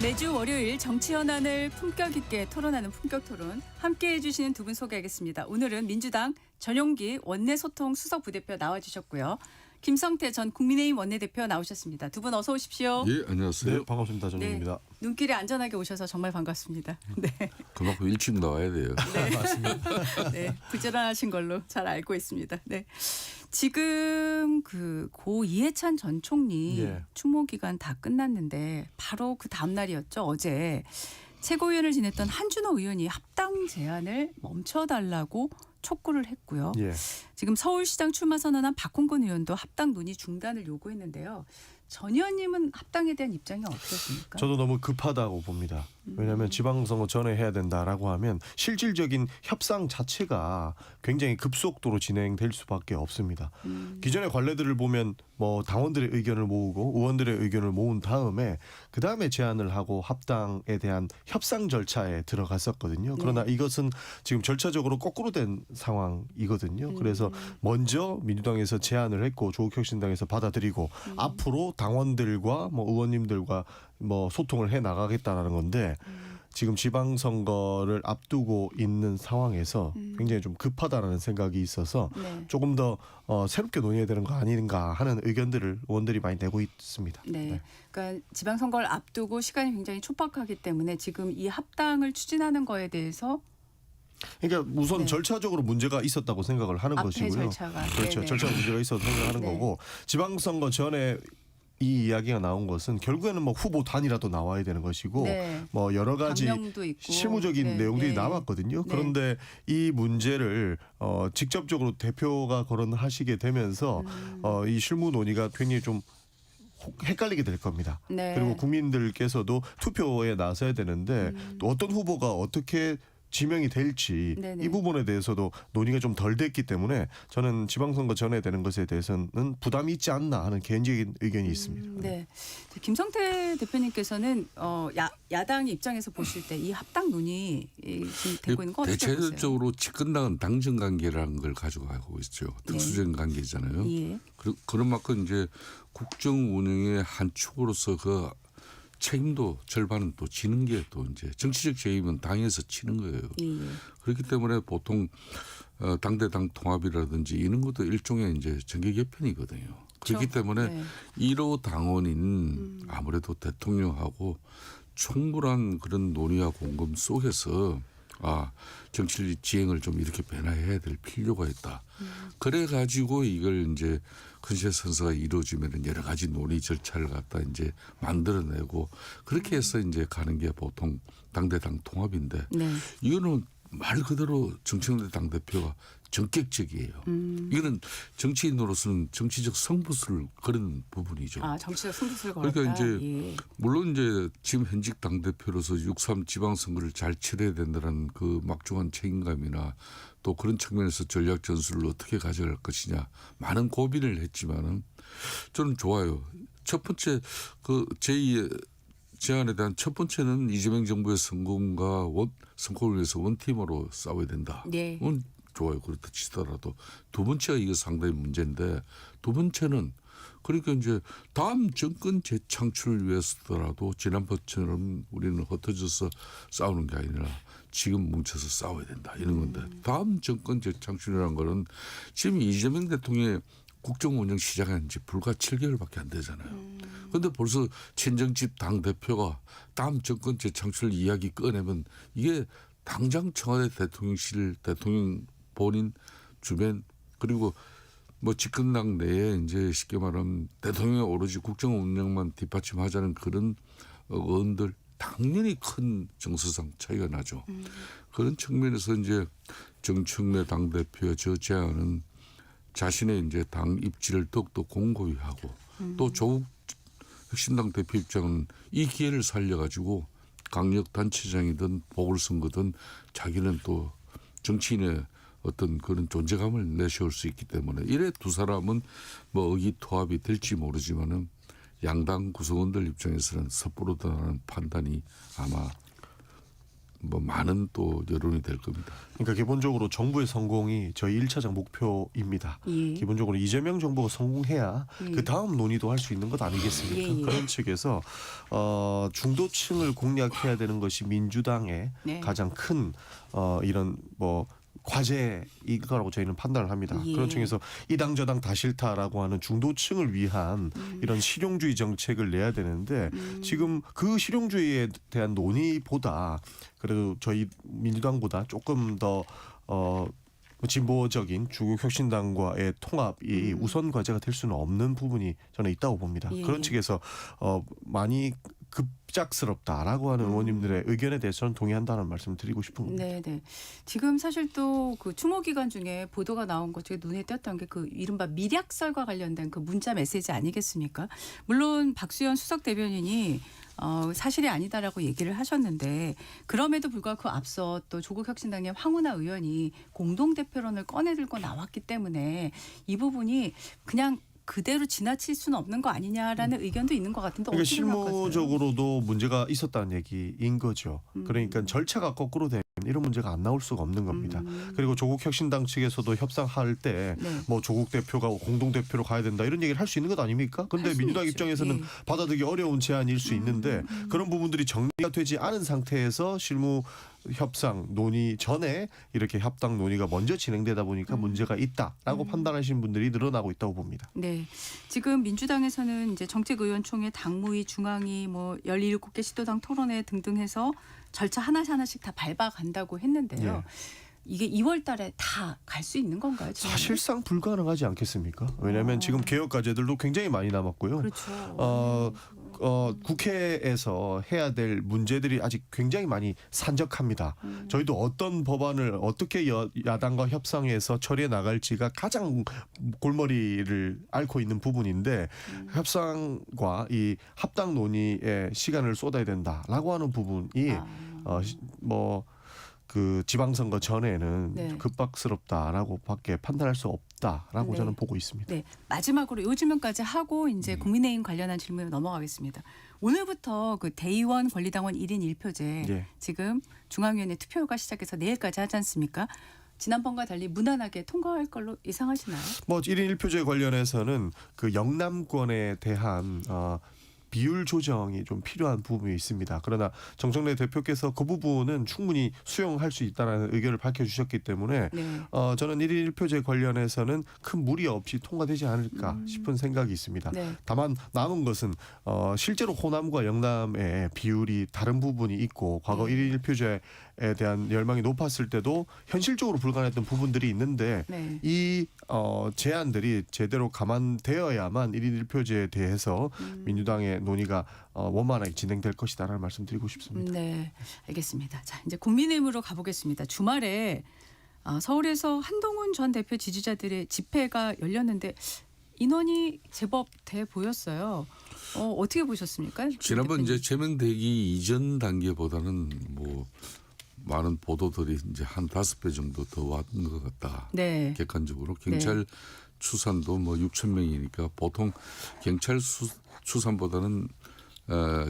매주 월요일 정치 현안을 품격 있게 토론하는 품격 토론 함께해 주시는 두 분 소개하겠습니다. 오늘은 민주당 전용기 원내소통 수석 부대표 나와주셨고요. 김성태 전 국민의힘 원내대표 나오셨습니다. 두 분 어서 오십시오. 예, 안녕하세요. 네, 반갑습니다. 전용입니다. 눈길에 안전하게 오셔서 정말 반갑습니다. 네, 그만큼 일찍 나와야 돼요. 맞습니다. 네, 부지런하신 걸로 잘 알고 있습니다. 네, 지금 고 이해찬 전 총리 예. 추모 기간 다 끝났는데 바로 그 다음 날이었죠. 어제 최고위원을 지냈던 한준호 의원이 합당 제안을 멈춰달라고 촉구를 했고요. 예. 지금 서울시장 출마 선언한 박홍근 의원도 합당 논의 중단을 요구했는데요. 전 의원님은 합당에 대한 입장이 어떠십니까? 저도 너무 급하다고 봅니다. 왜냐하면 지방선거 전에 해야 된다라고 하면 실질적인 협상 자체가 굉장히 급속도로 진행될 수밖에 없습니다. 기존의 관례들을 보면 뭐 당원들의 의견을 모으고 의원들의 의견을 모은 다음에 그 다음에 제안을 하고 합당에 대한 협상 절차에 들어갔었거든요. 그러나 이것은 지금 절차적으로 거꾸로 된 상황이거든요. 그래서 먼저 민주당에서 제안을 했고 조국혁신당에서 받아들이고 앞으로 당원들과 뭐 의원님들과 뭐 소통을 해 나가겠다라는 건데 지금 지방선거를 앞두고 있는 상황에서 굉장히 좀 급하다라는 생각이 있어서 네. 조금 더 새롭게 논의해야 되는 거 아닌가 하는 의견들을 의원들이 많이 내고 있습니다. 네. 그러니까 지방선거를 앞두고 시간이 굉장히 촉박하기 때문에 지금 이 합당을 추진하는 거에 대해서 그러니까 우선 네. 절차적으로 문제가 있었다고 생각을 하는 앞에 것이고요. 절차가. 그렇죠. 네네. 절차 문제가 있어서 생각하는 네. 거고 지방선거 전에 이 이야기가 나온 것은 결국에는 뭐 후보 단이라도 나와야 되는 것이고 네. 뭐 여러 가지 강령도 있고. 실무적인 네. 내용들이 네. 남았거든요. 네. 그런데 이 문제를 직접적으로 대표가 거론하시게 되면서 이 실무 논의가 굉장히 좀 헷갈리게 될 겁니다. 네. 그리고 국민들께서도 투표에 나서야 되는데 또 어떤 후보가 어떻게 지명이 될지 네네. 이 부분에 대해서도 논의가 좀 덜 됐기 때문에 저는 지방선거 전에 되는 것에 대해서는 부담이 있지 않나 하는 개인적인 의견이 있습니다. 네. 김성태 대표님께서는 야당의 입장에서 보실 때 이 합당 논의 지금 되고 있는 거 어떻게 보세요? 대체적으로 집권당은 당정 관계라는 걸 가지고 가고 있죠. 특수적 관계잖아요. 예. 그런 만큼 이제 국정 운영의 한 축으로서 그 책임도 절반은 또 지는 게 또 이제 정치적 책임은 당에서 치는 거예요. 예. 그렇기 때문에 보통 당대당 통합이라든지 이런 것도 일종의 이제 정계 개편이거든요. 그렇기 때문에 네. 1호 당원인 아무래도 대통령하고 충분한 그런 논의와 공감 속에서 정치 지행을 좀 이렇게 변화해야 될 필요가 있다. 그래 가지고 이걸 이제 컨센 선서가 이루어지면 여러 가지 논의 절차를 갖다 이제 만들어내고 그렇게 해서 이제 가는 게 보통 당대당 통합인데 네. 이거는 말 그대로 정청래 당대표가 전격적이에요. 이거는 정치인으로서는 정치적 승부수를 거는 부분이죠. 정치적 승부수를 걸었다. 그러니까 이제 예. 물론 이제 지금 현직 당대표로서 6.3 지방선거를 잘 치러야 된다는 그 막중한 책임감이나 또 그런 측면에서 전략 전술을 어떻게 가져갈 것이냐 많은 고민을 했지만은 저는 좋아요. 첫 번째 그 제2의 제안에 대한 첫 번째는 이재명 정부의 성공과 성공을 위해서 원팀으로 싸워야 된다. 네. 좋아요. 그렇다 치더라도 두 번째가 이거 상당히 문제인데 두 번째는 그러니까 이제 다음 정권 재창출을 위해서더라도 지난번처럼 우리는 흩어져서 싸우는 게 아니라 지금 뭉쳐서 싸워야 된다 이런 건데 다음 정권 재창출이라는 거는 지금 이재명 대통령의 국정 운영 시작한 지 불과 7개월밖에 안 되잖아요. 그런데 벌써 친정집 당대표가 다음 정권 재창출 이야기 꺼내면 이게 당장 청와대 대통령실 대통령 본인 주변 그리고 뭐 집권당 내에 이제 쉽게 말하면 대통령이 오로지 국정 운영만 뒷받침하자는 그런 의원들 당연히 큰 정서상 차이가 나죠. 그런 측면에서 이제 정청래 당대표의 저 제안은 자신의 이제 당 입지를 더욱더 공고히 하고 또 조국 혁신당 대표 입장은 이 기회를 살려가지고 강력 단체장이든 보궐선거든 자기는 또 정치인의 어떤 그런 존재감을 내세울 수 있기 때문에 이래 두 사람은 뭐 의기투합이 될지 모르지만은 양당 구성원들 입장에서는 섣부르다는 판단이 아마 뭐 많은 또 여론이 될 겁니다. 그러니까 기본적으로 정부의 성공이 저희 1차적 목표입니다. 예. 기본적으로 이재명 정부가 성공해야 예. 그 다음 논의도 할 수 있는 것 아니겠습니까? 예, 예. 그런 측에서 중도층을 공략해야 되는 것이 민주당의 네. 가장 큰 이런 뭐 과제일 거라고 저희는 판단을 합니다. 예. 그런 측에서 이 당 저 당 다 싫다라고 하는 중도층을 위한 이런 실용주의 정책을 내야 되는데 지금 그 실용주의에 대한 논의보다 그래도 저희 민주당보다 조금 더 진보적인 중국혁신당과의 통합이 우선 과제가 될 수는 없는 부분이 저는 있다고 봅니다. 예. 그런 측에서 많이 급작스럽다라고 하는 의원님들의 의견에 대해서는 동의한다는 말씀을 드리고 싶은 겁니다. 네. 지금 사실 또 그 추모 기간 중에 보도가 나온 것 중에 눈에 띄었던 게 그 이른바 밀약설과 관련된 그 문자 메시지 아니겠습니까? 물론 박수현 수석 대변인이 사실이 아니다라고 얘기를 하셨는데 그럼에도 불구하고 그 앞서 또 조국혁신당의 황운하 의원이 공동대표론을 꺼내들고 나왔기 때문에 이 부분이 그냥 그대로 지나칠 수는 없는 거 아니냐라는 의견도 있는 것 같은데 그러니까 어떻게 생각하세요? 실무적으로도 문제가 있었다는 얘기인 거죠. 그러니까 절차가 거꾸로 되면 이런 문제가 안 나올 수가 없는 겁니다. 그리고 조국혁신당 측에서도 협상할 때 뭐 네. 조국 대표가 공동 대표로 가야 된다 이런 얘기를 할 수 있는 것 아닙니까? 근데 할 수는 민주당 있죠. 입장에서는 예. 받아들이기 어려운 제안일 수 있는데 그런 부분들이 정리가 되지 않은 상태에서 실무 협상 논의 전에 이렇게 협상 논의가 먼저 진행되다 보니까 문제가 있다라고 판단하시는 분들이 늘어나고 있다고 봅니다. 네. 지금 민주당에서는 이제 정책의원총회, 당무위, 중앙위, 뭐 17개 시도당 토론회 등등 해서 절차 하나씩 다 밟아간다고 했는데요. 예. 이게 2월 달에 다 갈 수 있는 건가요? 지금? 사실상 불가능하지 않겠습니까? 왜냐하면 지금 개혁 과제들도 굉장히 많이 남았고요. 그렇죠. 국회에서 해야 될 문제들이 아직 굉장히 많이 산적합니다. 저희도 어떤 법안을 어떻게 야당과 협상해서 처리해 나갈지가 가장 골머리를 앓고 있는 부분인데 협상과 이 합당 논의에 시간을 쏟아야 된다라고 하는 부분이 그 지방선거 전에는 네. 급박스럽다라고밖에 판단할 수 없다라고 네. 저는 보고 있습니다. 네. 마지막으로 요 질문까지 하고 이제 국민의힘 관련한 질문에 넘어가겠습니다. 오늘부터 그 대의원 권리당원 1인 1표제 예. 지금 중앙위원회 투표가 시작해서 내일까지 하지 않습니까? 지난번과 달리 무난하게 통과할 걸로 예상하시나요? 뭐 1인 1표제 관련해서는 그 영남권에 대한 비율 조정이 좀 필요한 부분이 있습니다. 그러나 정청래 대표께서 그 부분은 충분히 수용할 수 있다는 의견을 밝혀주셨기 때문에 네. 저는 1인 1표제 관련해서는 큰 무리 없이 통과되지 않을까 싶은 생각이 있습니다. 네. 다만 남은 것은 실제로 호남과 영남의 비율이 다른 부분이 있고 과거 1인 1표제에 대한 열망이 높았을 때도 현실적으로 불가능했던 부분들이 있는데 네. 이 제안들이 제대로 감안되어야만 1인 1표제에 대해서 민주당의 논의가 원만하게 진행될 것이다라는 말씀드리고 싶습니다. 네, 알겠습니다. 자, 이제 국민의힘으로 가보겠습니다. 주말에 서울에서 한동훈 전 대표 지지자들의 집회가 열렸는데 인원이 제법 돼 보였어요. 어떻게 보셨습니까? 지난번 이제 제명되기 이전 단계보다는 뭐 많은 보도들이 이제 한 5배 정도 더 왔는 것 같다. 네. 객관적으로 경찰 추산도 뭐 6천 명이니까 보통 경찰 추산보다는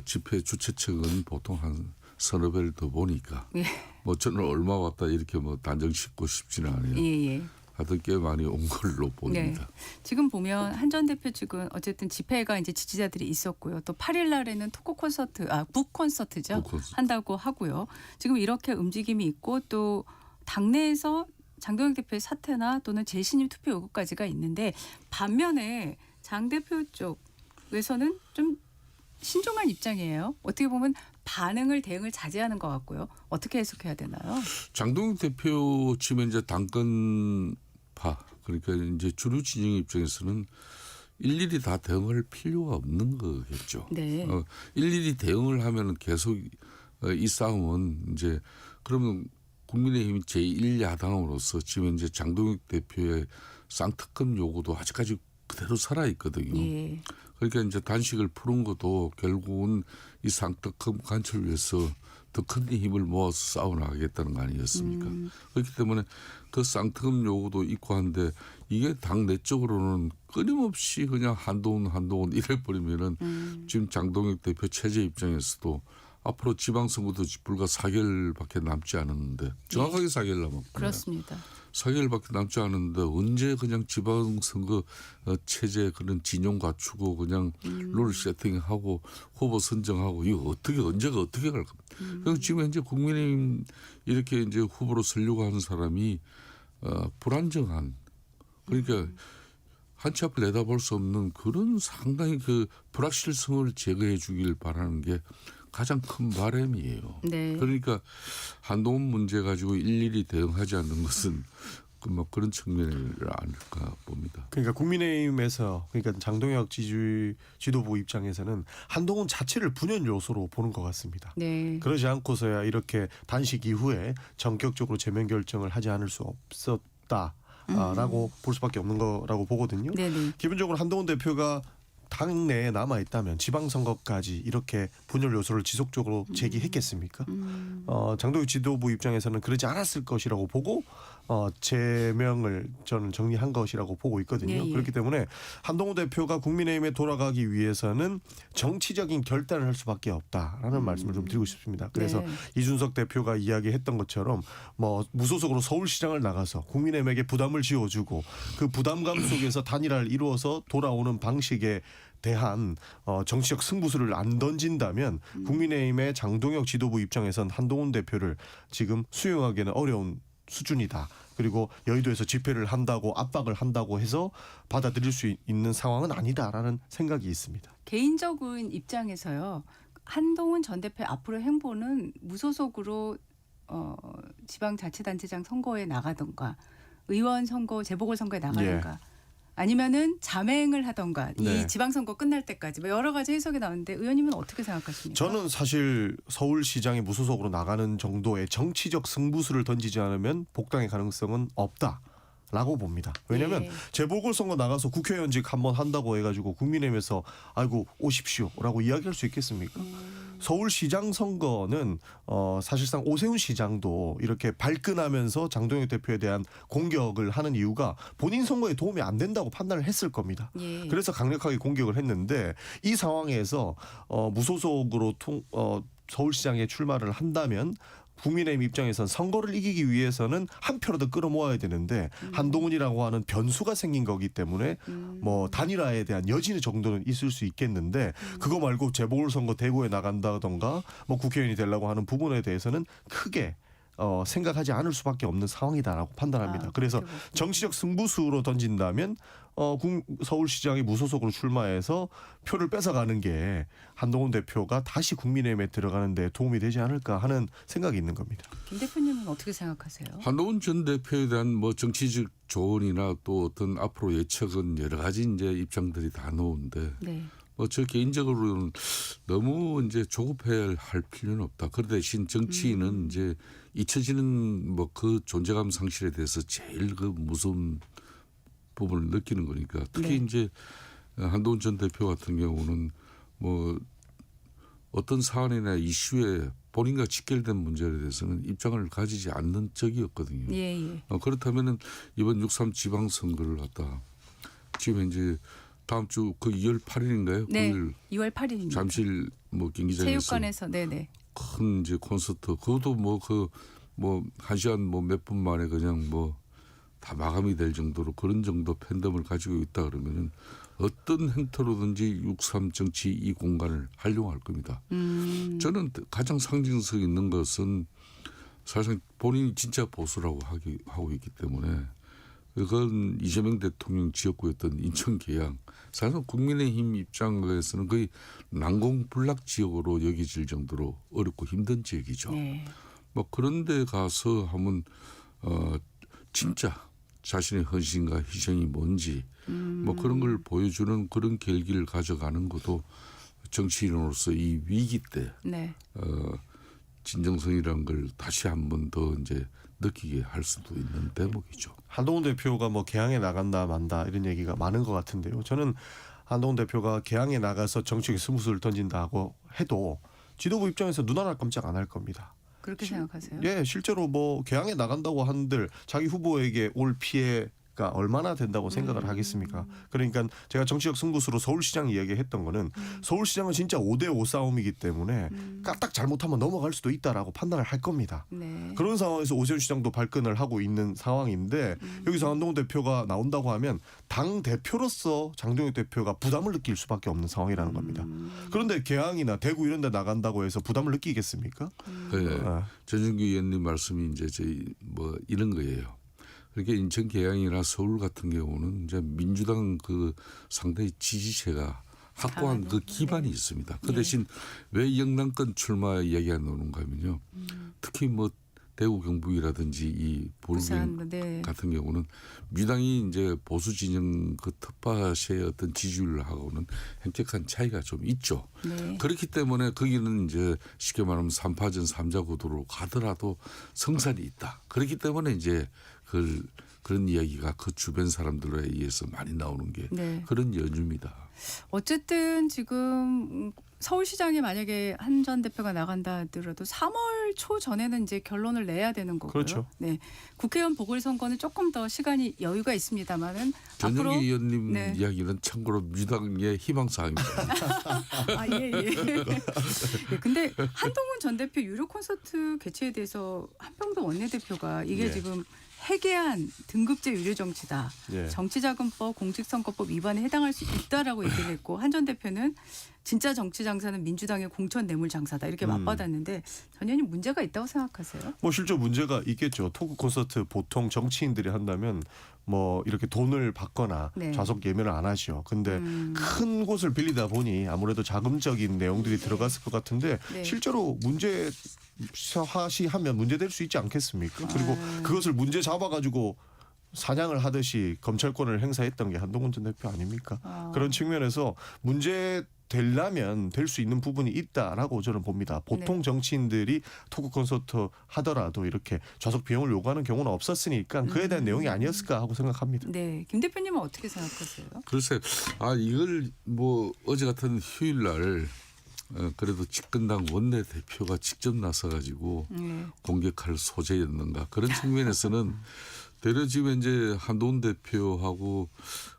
집회 주최 측은 보통 한 서너 배를 더 보니까 예. 뭐 저는 얼마 왔다 이렇게 뭐 단정 짓고 싶지는 않아요. 예. 하여튼 꽤 많이 온 걸로 보입니다. 지금 보면 한 전 대표 측은 어쨌든 집회가 이제 지지자들이 있었고요. 또 8일 날에는 토크 콘서트, 북 콘서트죠. 북 콘서트. 한다고 하고요. 지금 이렇게 움직임이 있고 또 당내에서 장동혁 대표의 사퇴나 또는 재신임 투표 요구까지가 있는데 반면에 장 대표 쪽에서는 좀 신중한 입장이에요. 어떻게 보면 대응을 자제하는 것 같고요. 어떻게 해석해야 되나요? 장동혁 대표 치면 이제 당권파 그러니까 이제 주류 진영 입장에서는 일일이 다 대응할 필요가 없는 거겠죠. 네. 일일이 대응을 하면 계속 이 싸움은 이제 그러면 국민의힘 제1야당으로서 지금 이제 장동혁 대표의 쌍특검 요구도 아직까지 그대로 살아 있거든요. 예. 그러니까 이제 단식을 푸는 것도 결국은 이 쌍특검 관철을 위해서 더 큰 힘을 모아서 싸워나가겠다는 거 아니었습니까? 그렇기 때문에 그 쌍특검 요구도 있고 한데 이게 당 내적으로는 끊임없이 그냥 한동훈 이래 버리면은 지금 장동혁 대표 체제 입장에서도 앞으로 지방선거도 불과 4개월밖에 남지 않았는데 정확하게 4개월 남았고 그렇습니다. 4개월밖에 남지 않았는데 언제 그냥 지방선거 체제 그런 진영 갖추고 그냥 룰 세팅하고 후보 선정하고 이거 어떻게 언제가 어떻게 갈 겁니까? 그래서 지금 현재 국민의힘 이렇게 이제 후보로 서려고 하는 사람이 불안정한 그러니까 한치 앞을 내다볼 수 없는 그런 상당히 그 불확실성을 제거해 주길 바라는 게 가장 큰 바람이에요. 네. 그러니까 한동훈 문제 가지고 일일이 대응하지 않는 것은 뭐 그런 측면이 아닐까 봅니다. 그러니까 국민의힘에서 그러니까 장동혁 지도부 입장에서는 한동훈 자체를 분열 요소로 보는 것 같습니다. 네. 그러지 않고서야 이렇게 단식 이후에 전격적으로 제명 결정을 하지 않을 수 없었다라고 볼 수밖에 없는 거라고 보거든요. 네네. 기본적으로 한동훈 대표가 당내에 남아 있다면 지방선거까지 이렇게 분열 요소를 지속적으로 제기했겠습니까? 장동혁 지도부 입장에서는 그러지 않았을 것이라고 보고 제명을 저는 정리한 것이라고 보고 있거든요. 예, 예. 그렇기 때문에 한동훈 대표가 국민의힘에 돌아가기 위해서는 정치적인 결단을 할 수밖에 없다라는 말씀을 좀 드리고 싶습니다. 그래서 네. 이준석 대표가 이야기했던 것처럼 뭐 무소속으로 서울시장을 나가서 국민의힘에게 부담을 지어주고 그 부담감 속에서 단일화를 이루어서 돌아오는 방식에 대한 정치적 승부수를 안 던진다면 국민의힘의 장동혁 지도부 입장에선 한동훈 대표를 지금 수용하기는 어려운 수준이다. 그리고 여의도에서 집회를 한다고 압박을 한다고 해서 받아들일 수 있는 상황은 아니다라는 생각이 있습니다. 개인적인 입장에서요. 한동훈 전 대표의 앞으로 행보는 무소속으로 지방자치단체장 선거에 나가던가 의원 선거, 재보궐선거에 나가던가 아니면은 자맹을 하던가 네. 이 지방선거 끝날 때까지 뭐 여러 가지 해석이 나오는데 의원님은 어떻게 생각하십니까? 저는 사실 서울시장이 무소속으로 나가는 정도의 정치적 승부수를 던지지 않으면 복당의 가능성은 없다라고 봅니다. 왜냐하면 예. 재보궐선거 나가서 국회의원직 한번 한다고 해가지고 국민의힘에서 아이고 오십시오라고 이야기할 수 있겠습니까? 서울시장 선거는 사실상 오세훈 시장도 이렇게 발끈하면서 장동혁 대표에 대한 공격을 하는 이유가 본인 선거에 도움이 안 된다고 판단을 했을 겁니다. 예. 그래서 강력하게 공격을 했는데 이 상황에서 무소속으로 서울시장에 출마를 한다면 국민의힘 입장에선 선거를 이기기 위해서는 한 표라도 끌어모아야 되는데 한동훈이라고 하는 변수가 생긴 거기 때문에 뭐 단일화에 대한 여지 정도는 있을 수 있겠는데 그거 말고 재보궐선거 대구에 나간다던가 뭐 국회의원이 되려고 하는 부분에 대해서는 크게 생각하지 않을 수밖에 없는 상황이다라고 판단합니다. 그래서 그렇게 보시군요. 정치적 승부수로 던진다면 서울시장이 무소속으로 출마해서 표를 뺏어가는 게 한동훈 대표가 다시 국민의힘에 들어가는 데 도움이 되지 않을까 하는 생각이 있는 겁니다. 김 대표님은 어떻게 생각하세요? 한동훈 전 대표에 대한 뭐 정치적 조언이나 또 어떤 앞으로 예측은 여러 가지 이제 입장들이 다 나오는데 네. 뭐 저 개인적으로는 너무 이제 조급해할 필요는 없다. 그 대신 정치인은 이제 잊혀지는 뭐 그 존재감 상실에 대해서 제일 그 무서운 부분을 느끼는 거니까 특히 네. 이제 한동훈 전 대표 같은 경우는 뭐 어떤 사안이나 이슈에 본인과 직결된 문제에 대해서는 입장을 가지지 않는 적이었거든요. 예, 예. 그렇다면은 이번 6.3 지방선거를 갖다 지금 이제 다음 주 그 2월 8일인가요? 네. 9일 2월 8일입니다. 잠실 뭐 경기장에서 체육관에서 네네. 큰 이제 콘서트 그것도 뭐 그 뭐 1시간 뭐 몇 분 만에 그냥 뭐 다 마감이 될 정도로 그런 정도 팬덤을 가지고 있다 그러면은 어떤 행태로든지 6.3 정치 이 공간을 활용할 겁니다. 저는 가장 상징성 있는 것은 사실상 본인이 진짜 보수라고 하고 있기 때문에 그건 이재명 대통령 지역구였던 인천 계양 사실상 국민의힘 입장에서는 거의 난공불락 지역으로 여겨질 정도로 어렵고 힘든 지역이죠. 네. 뭐 그런 데 가서 하면 진짜 자신의 헌신과 희생이 뭔지 뭐 그런 걸 보여주는 그런 계기를 가져가는 것도 정치인으로서 이 위기 때 네. 진정성이라는 걸 다시 한 번 더 이제 느끼게 할 수도 있는 대목이죠. 한동훈 대표가 뭐 개항에 나간다 만다 이런 얘기가 많은 것 같은데요. 저는 한동훈 대표가 개항에 나가서 정치적 승부수를 던진다고 해도 지도부 입장에서 눈 하나 깜짝 안 할 겁니다. 그렇게 생각하세요? 예, 실제로 뭐 개항에 나간다고 한들 자기 후보에게 올 피해 가 얼마나 된다고 생각을 하겠습니까? 그러니까 제가 정치적 승부수로 서울시장 이야기했던 거는 서울시장은 진짜 5대5 싸움이기 때문에 까딱 잘못하면 넘어갈 수도 있다라고 판단을 할 겁니다. 네. 그런 상황에서 오세훈 시장도 발끈을 하고 있는 상황인데 여기서 한동훈 대표가 나온다고 하면 당 대표로서 장동혁 대표가 부담을 느낄 수밖에 없는 상황이라는 겁니다. 그런데 개항이나 대구 이런 데 나간다고 해서 부담을 느끼겠습니까? 네. 아. 전준기 의원님 말씀이 이제 저희 뭐 이런 거예요. 그렇게 인천 계양이나 서울 같은 경우는 이제 민주당 그 상당히 지지세가 확고한 그 기반이 있습니다. 그 대신 왜 영남권 출마 이야기가 나오는가 하면요. 특히 뭐 대구 경북이라든지 이 부산, 보령 네. 같은 경우는 민주당이 이제 보수 진영 그 텃밭의 어떤 지지율하고는 현격한 차이가 좀 있죠. 네. 그렇기 때문에 거기는 이제 쉽게 말하면 3파전 3자 구도로 가더라도 성산이 있다. 그렇기 때문에 이제 그런 이야기가 그 주변 사람들에 의해서 많이 나오는 게 네. 그런 연유입니다. 어쨌든 지금 서울시장에 만약에 한 전 대표가 나간다 하더라도 3월 초 전에는 이제 결론을 내야 되는 거고요. 그렇죠. 네, 국회의원 보궐선거는 조금 더 시간이 여유가 있습니다만은 앞으로 전영기 의원님 네. 이야기는 참고로 민주당의 희망사항입니다. 아, 예. 예, 근데 한동훈 전 대표 유료 콘서트 개최에 대해서 한평도 원내대표가 이게 예. 지금 해계한 등급제 유료 정치다. 예. 정치자금법, 공직선거법 위반에 해당할 수 있다라고 얘기를 했고 한 전 대표는 진짜 정치 장사는 민주당의 공천 뇌물 장사다 이렇게 맞받았는데 전 의원님 문제가 있다고 생각하세요? 뭐 실제 문제가 있겠죠. 토크 콘서트 보통 정치인들이 한다면 뭐 이렇게 돈을 받거나 네. 좌석 예매를 안 하죠. 근데 큰 곳을 빌리다 보니 아무래도 자금적인 내용들이 들어갔을 것 같은데 네. 실제로 문제 화시하면 문제될 수 있지 않겠습니까? 그리고 그것을 문제 잡아가지고 사냥을 하듯이 검찰권을 행사했던 게 한동훈 전 대표 아닙니까? 그런 측면에서 문제 되려면 될 수 있는 부분이 있다라고 저는 봅니다. 보통 네. 정치인들이 토크 콘서트 하더라도 이렇게 좌석 비용을 요구하는 경우는 없었으니까 그에 대한 내용이 아니었을까 하고 생각합니다. 네, 김 대표님은 어떻게 생각하세요? 글쎄, 이걸 뭐 어제 같은 휴일 날 그래도 집권당 원내대표가 직접 나서가지고 네. 공격할 소재였는가 그런 측면에서는 대려 지금 이제 한동훈 대표하고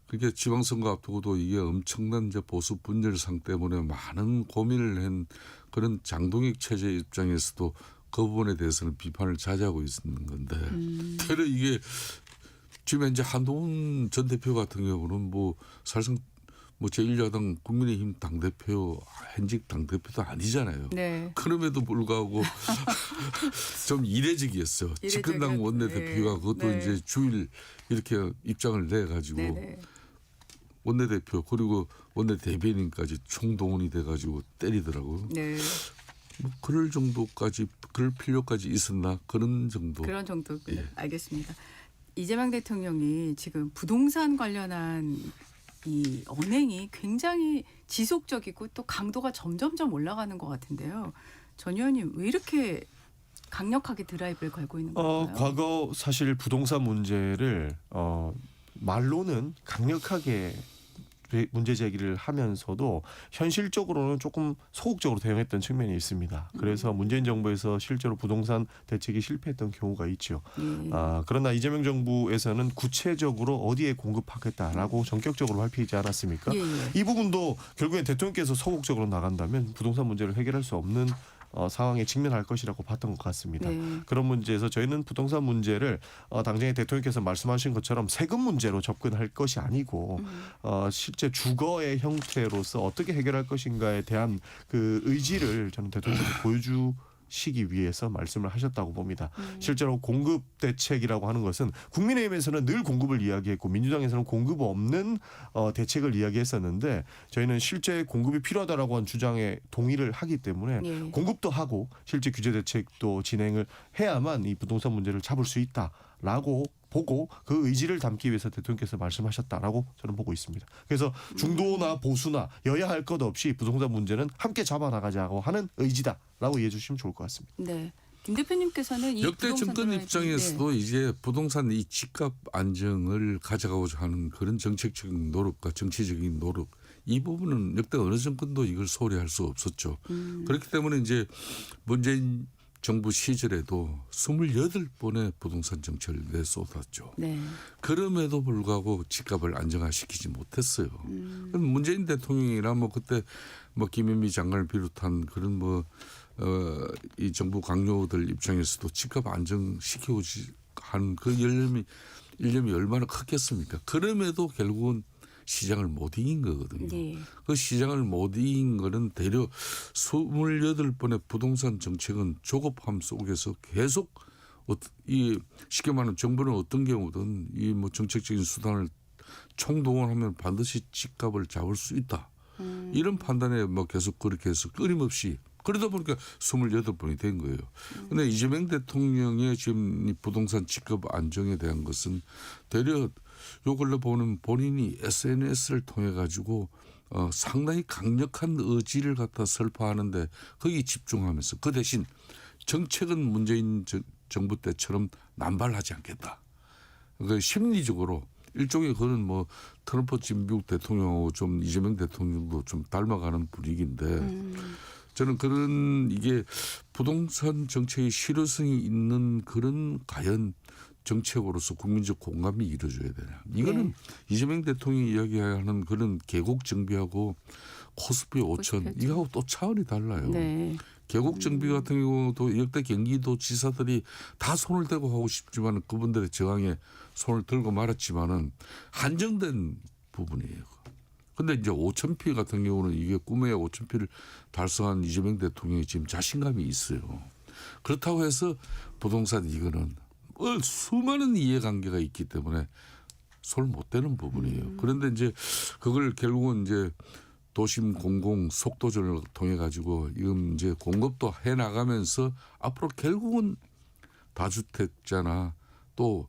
그게 지방선거 앞두고도 이게 엄청난 이제 보수 분열상 때문에 많은 고민을 한 그런 장동혁 체제 입장에서도 그 부분에 대해서는 비판을 자제하고 있는 건데 대려 이게 지금 이제 한동훈 전 대표 같은 경우는 뭐 사실상 뭐 제1야당 국민의힘 당대표 현직 당대표도 아니잖아요. 네. 그럼에도 불구하고 좀 이례적이었어요. 집권당 원내대표가 네. 그것도 네. 이제 주일 이렇게 입장을 내가지고 네네. 원내대표 그리고 원내대변인까지 총동원이 돼가지고 때리더라고요. 네. 뭐 그럴 정도까지 그럴 필요까지 있었나 그런 정도. 그런 정도. 예. 알겠습니다. 이재명 대통령이 지금 부동산 관련한 이 언행이 굉장히 지속적이고 또 강도가 점점점 올라가는 것 같은데요. 전 의원님 왜 이렇게 강력하게 드라이브를 걸고 있는 건가요? 과거 사실 부동산 문제를 말로는 강력하게 문제 제기를 하면서도 현실적으로는 조금 소극적으로 대응했던 측면이 있습니다. 그래서 문재인 정부에서 실제로 부동산 대책이 실패했던 경우가 있죠. 그러나 이재명 정부에서는 구체적으로 어디에 공급하겠다라고 전격적으로 밝히지 않았습니까? 예. 이 부분도 결국엔 대통령께서 소극적으로 나간다면 부동산 문제를 해결할 수 없는 상황에 직면할 것이라고 봤던 것 같습니다. 네. 그런 문제에서 저희는 부동산 문제를 당장에 대통령께서 말씀하신 것처럼 세금 문제로 접근할 것이 아니고 실제 주거의 형태로서 어떻게 해결할 것인가에 대한 그 의지를 저는 대통령께서 보여주시기 위해서 말씀을 하셨다고 봅니다. 실제로 공급 대책이라고 하는 것은 국민의힘에서는 늘 공급을 이야기했고 민주당에서는 공급 없는 대책을 이야기했었는데 저희는 실제 공급이 필요하다라고 한 주장에 동의를 하기 때문에 예. 공급도 하고 실제 규제 대책도 진행을 해야만 이 부동산 문제를 잡을 수 있다라고 보고 그 의지를 담기 위해서 대통령께서 말씀하셨다라고 저는 보고 있습니다. 그래서 중도나 보수나 여야 할 것 없이 부동산 문제는 함께 잡아나가자고 하는 의지다라고 이해해 주시면 좋을 것 같습니다. 네. 김 대표님께서는 이 역대 부동산 정권 드라이브, 입장에서도 이제 부동산 이 집값 안정을 가져가고자 하는 그런 정책적인 노력과 정치적인 노력 이 부분은 역대 어느 정권도 이걸 소홀히 할 수 없었죠. 그렇기 때문에 이제 문재인 정부 시절에도 28번의 부동산 정책을 내쏟았죠. 네. 그럼에도 불구하고 집값을 안정화시키지 못했어요. 그럼 문재인 대통령이나 뭐 그때 뭐 김현미 장관을 비롯한 그런 이 정부 강요들 입장에서도 집값 안정시키고 한 그 일념이 얼마나 컸겠습니까? 그럼에도 결국은 시장을 못 이긴 거거든요. 네. 그 시장을 못 이긴 거는 대려 28번의 부동산 정책은 조급함 속에서 계속 이 쉽게 말하면 정부는 어떤 경우든 이 뭐 정책적인 수단을 총동원하면 반드시 집값을 잡을 수 있다. 이런 판단에 뭐 계속 그렇게 해서 끊임없이 그러다 보니까 28번이 된 거예요. 그런데 이재명 대통령의 지금 이 부동산 집값 안정에 대한 것은 대려 요 근래 보는 본인이 SNS를 통해 가지고 상당히 강력한 의지를 갖다 설파하는데 거기 집중하면서 그 대신 정책은 문재인 정부 때처럼 남발하지 않겠다. 그러니까 심리적으로 일종의 그는 뭐 트럼프 지금 미국 대통령하고 좀 이재명 대통령도 좀 닮아가는 분위기인데 저는 그런 이게 부동산 정책의 실효성이 있는 그런 과연 정책으로서 국민적 공감이 이루어져야 되냐. 이거는 이재명 대통령이 이야기하는 그런 계곡 정비하고 코스피 5천 이거하고 또 차원이 달라요. 네. 계곡 정비 같은 경우도 역대 경기도 지사들이 다 손을 대고 하고 싶지만 그분들의 저항에 손을 들고 말았지만은 한정된 부분이에요. 근데 이제 5,000피 같은 경우는 이게 꿈의 5,000피를 달성한 이재명 대통령이 지금 자신감이 있어요. 그렇다고 해서 부동산 이거는 수많은 이해관계가 있기 때문에 손을 못 대는 부분이에요. 그런데 이제 그걸 결국은 이제 도심 공공 속도전을 통해 가지고 지금 이제 공급도 해 나가면서 앞으로 결국은 다주택자나 또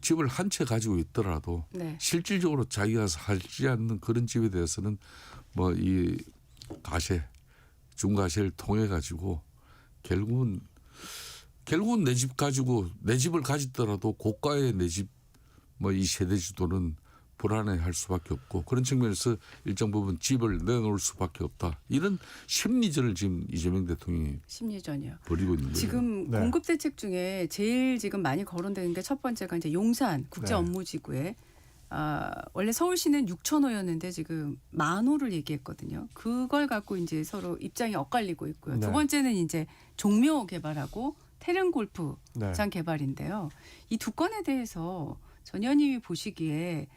집을 한 채 가지고 있더라도 네. 실질적으로 자기가 살지 않는 그런 집에 대해서는 뭐 이 가세, 중과세를 통해 가지고 결국은 내 집 가지고 내 집을 가지더라도 고가의 내 집 뭐 이 세대 주도는 불안해할 수밖에 없고 그런 측면에서 일정 부분 집을 내놓을 수밖에 없다. 이런 심리전을 지금 이재명 대통령이 심리전이요. 벌이고 있는 거예요. 지금 네. 공급 대책 중에 제일 지금 많이 거론되는 게 첫 번째가 이제 용산 국제 네. 업무지구에 원래 서울시는 6,000호였는데 지금 10,000호를 얘기했거든요. 그걸 갖고 이제 서로 입장이 엇갈리고 있고요. 네. 두 번째는 이제 종묘 개발하고 태릉 골프장 네. 개발인데요. 이 두 건에 대해서 전 의원님이 보시기에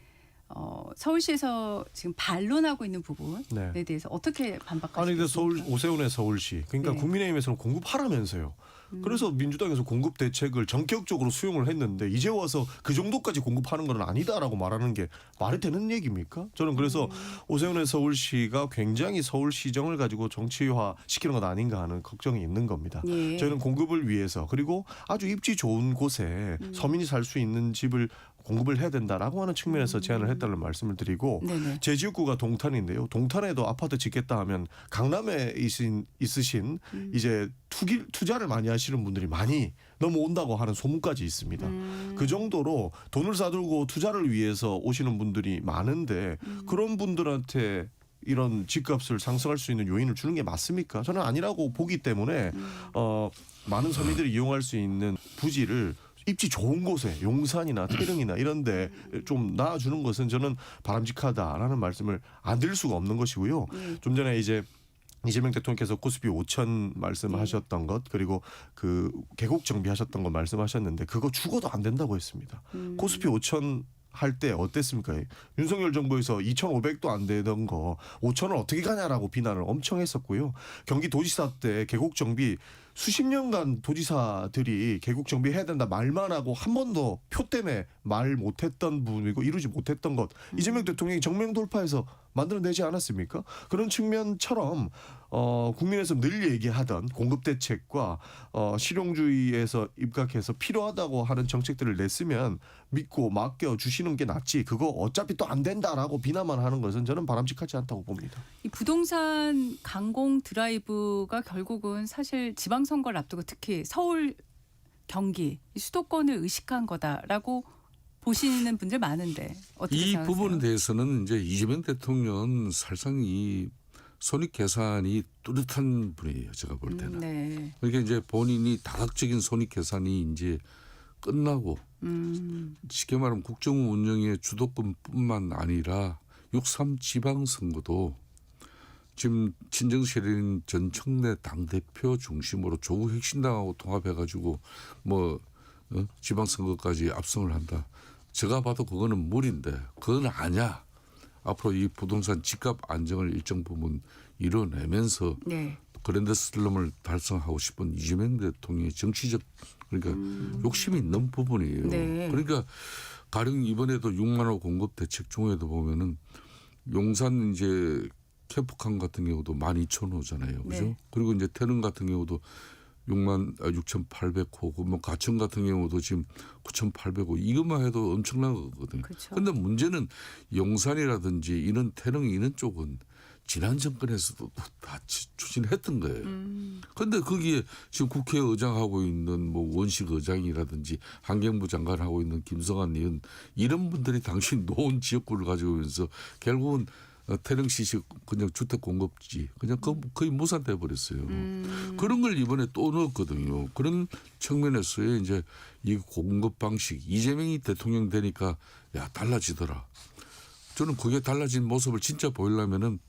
서울시에서 지금 반론하고 있는 부분에 네. 대해서 어떻게 반박하시겠습니까? 아니 근데 오세훈의 서울시 그러니까 네. 국민의힘에서는 공급하라면서요. 그래서 민주당에서 공급 대책을 전격적으로 수용을 했는데 이제 와서 그 정도까지 공급하는 건 아니다라고 말하는 게 말이 되는 얘기입니까? 저는 그래서 오세훈의 서울시가 굉장히 서울시정을 가지고 정치화 시키는 것 아닌가 하는 걱정이 있는 겁니다. 예. 저희는 공급을 위해서 그리고 아주 입지 좋은 곳에 서민이 살 수 있는 집을 공급을 해야 된다라고 하는 측면에서 제안을 했다는 말씀을 드리고 네네. 제 지역구가 동탄인데요. 동탄에도 아파트 짓겠다 하면 강남에 있으신 이제 투자를 많이 하시는 분들이 많이 넘어온다고 하는 소문까지 있습니다. 그 정도로 돈을 싸들고 투자를 위해서 오시는 분들이 많은데 그런 분들한테 이런 집값을 상승할 수 있는 요인을 주는 게 맞습니까? 저는 아니라고 보기 때문에 많은 서민들이 이용할 수 있는 부지를 입지 좋은 곳에 용산이나 태릉이나 이런 데 좀 놔주는 것은 저는 바람직하다라는 말씀을 안 드릴 수가 없는 것이고요. 좀 전에 이제 이재명 대통령께서 코스피 5천 말씀하셨던 것 그리고 그 계곡 정비하셨던 거 말씀하셨는데 그거 죽어도 안 된다고 했습니다. 코스피 5천 할 때 어땠습니까? 윤석열 정부에서 2,500도 안 되던 거 5,000을 어떻게 가냐라고 비난을 엄청 했었고요. 경기도지사 때 계곡 정비 수십 년간 도지사들이 계곡 정비해야 된다 말만 하고 한 번도 표 때문에 말 못했던 부분이고 이루지 못했던 것 이재명 대통령이 정면 돌파해서 만들어내지 않았습니까? 그런 측면처럼 국민에서 늘 얘기하던 공급 대책과 실용주의에서 입각해서 필요하다고 하는 정책들을 냈으면 믿고 맡겨 주시는 게 낫지 그거 어차피 또 안 된다라고 비난만 하는 것은 저는 바람직하지 않다고 봅니다. 이 부동산 강공 드라이브가 결국은 사실 지방선거를 앞두고 특히 서울, 경기 이 수도권을 의식한 거다라고 보시는 분들 많은데 어떻게 이 생각하세요? 부분에 대해서는 이제 이재명 대통령은 사실상 이 손익 계산이 뚜렷한 분이에요. 제가 볼 때는. 네. 그러니까 이제 본인이 다각적인 손익 계산이 이제 끝나고 쉽게 말하면 국정 운영의 주도권뿐만 아니라 6.3 지방선거도 지금 친정실인 전청래 당대표 중심으로 조국 혁신당하고 통합해가지고 뭐 지방선거까지 압승을 한다. 제가 봐도 그거는 무리인데 그건 아니야. 앞으로 이 부동산 집값 안정을 일정 부분 이뤄내면서 네. 그랜드 슬럼을 달성하고 싶은 이재명 대통령의 정치적 그러니까 욕심이 있는 부분이에요. 네. 그러니까 가령 이번에도 6만 호 공급 대책 중에도 보면은 용산 이제 캠프칸 같은 경우도 12,000호잖아요. 그죠? 네. 그리고 이제 태릉 같은 경우도 6,800호, 뭐 가천 같은 경우도 지금 9,800호 이것만 해도 엄청난 거거든요. 그렇죠. 그런데 문제는 용산이라든지 이런 태릉 이런 쪽은 지난 정권에서도 다 추진했던 거예요. 그런데 거기에 지금 국회의장하고 있는 뭐 원식 의장이라든지 환경부 장관 하고 있는 김성한 의원 이런 분들이 당시 놓은 지역구를 가지고 오면서 결국은 태릉시식 그냥 주택 공급지 그냥 거의 무산돼 버렸어요. 그런 걸 이번에 또 넣었거든요. 그런 측면에서의 이제 이 공급 방식 이재명이 대통령 되니까 야 달라지더라. 저는 그게 달라진 모습을 진짜 보이려면은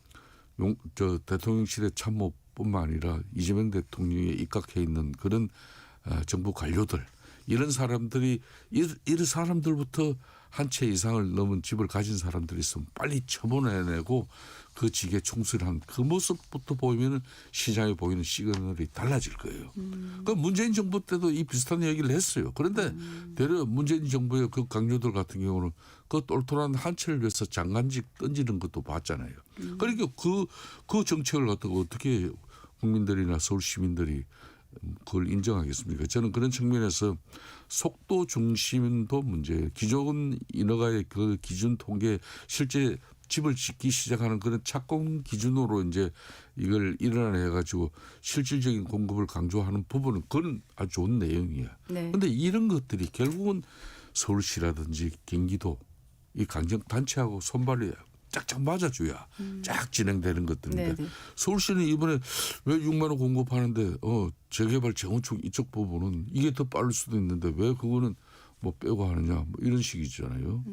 저 대통령실의 참모뿐만 아니라 이재명 대통령에 입각해 있는 그런 정부 관료들 이런 사람들이 이런 사람들부터 한 채 이상을 넘은 집을 가진 사람들이 있으면 빨리 처분해내고 그 직에 충실한 그 모습부터 보이면 시장에 보이는 시그널이 달라질 거예요. 그 문재인 정부 때도 이 비슷한 얘기를 했어요. 그런데 되려 문재인 정부의 그 강요들 같은 경우는 그 똘똘한 한 채를 위해서 장관직 던지는 것도 봤잖아요. 그러니까 그 정책을 갖다가 어떻게 국민들이나 서울 시민들이 그걸 인정하겠습니까? 저는 그런 측면에서 속도 중심도 문제예요. 기존 인허가의 그 기준 통계 실제 집을 짓기 시작하는 그런 착공 기준으로 이제 이걸 일어나해 가지고 실질적인 공급을 강조하는 부분은 그건 아주 좋은 내용이야. 그런데 네. 이런 것들이 결국은 서울시라든지 경기도 이 강정 단체하고 손발이 짝짝 맞아줘야 쫙 진행되는 것들인데 네네. 서울시는 이번에 왜 6만 원 공급하는데 재개발 재건축 이쪽 부분은 이게 더 빠를 수도 있는데 왜 그거는 뭐 빼고 하느냐 뭐 이런 식이잖아요.